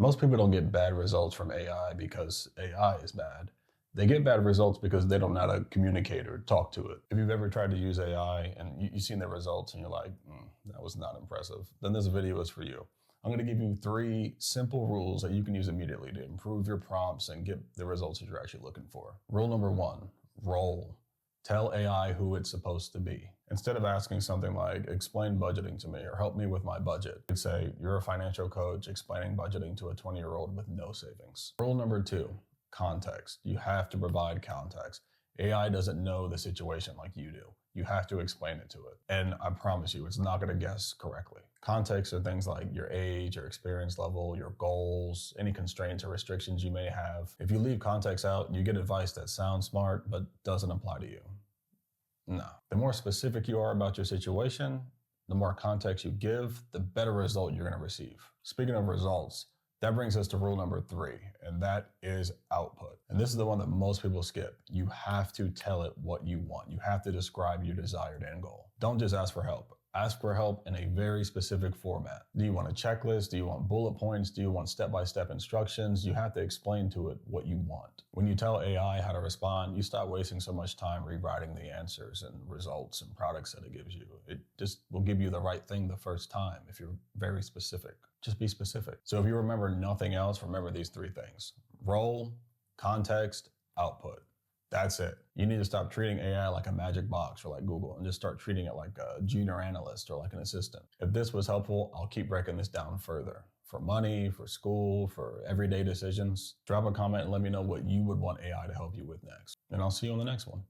Most people don't get bad results from AI because AI is bad. They get bad results because they don't know how to communicate or talk to it. If you've ever tried to use AI and you've seen the results and you're like, that was not impressive, then this video is for you. I'm going to give you 3 simple rules that you can use immediately to improve your prompts and get the results that you're actually looking for. Rule number 1, role. Tell AI who it's supposed to be. Instead of asking something like, explain budgeting to me or help me with my budget, you could say, you're a financial coach explaining budgeting to a 20-year-old with no savings. Rule number 2, context. You have to provide context. AI doesn't know the situation like you do. You have to explain it to it. And I promise you, it's not going to guess correctly. Context are things like your age, your experience level, your goals, any constraints or restrictions you may have. If you leave context out, you get advice that sounds smart but doesn't apply to you. No. The more specific you are about your situation, the more context you give, the better result you're going to receive. Speaking of results, that brings us to rule number 3, and that is output. And this is the one that most people skip. You have to tell it what you want. You have to describe your desired end goal. Don't just ask for help. Ask for help in a very specific format. Do you want a checklist? Do you want bullet points? Do you want step-by-step instructions? You have to explain to it what you want. When you tell AI how to respond, you stop wasting so much time rewriting the answers and results and products that it gives you. It just will give you the right thing the first time if you're very specific. Just be specific. So if you remember nothing else, remember these 3 things: role, context, output. That's it. You need to stop treating AI like a magic box or like Google and just start treating it like a junior analyst or like an assistant. If this was helpful, I'll keep breaking this down further. For money, for school, for everyday decisions, drop a comment and let me know what you would want AI to help you with next. And I'll see you on the next one.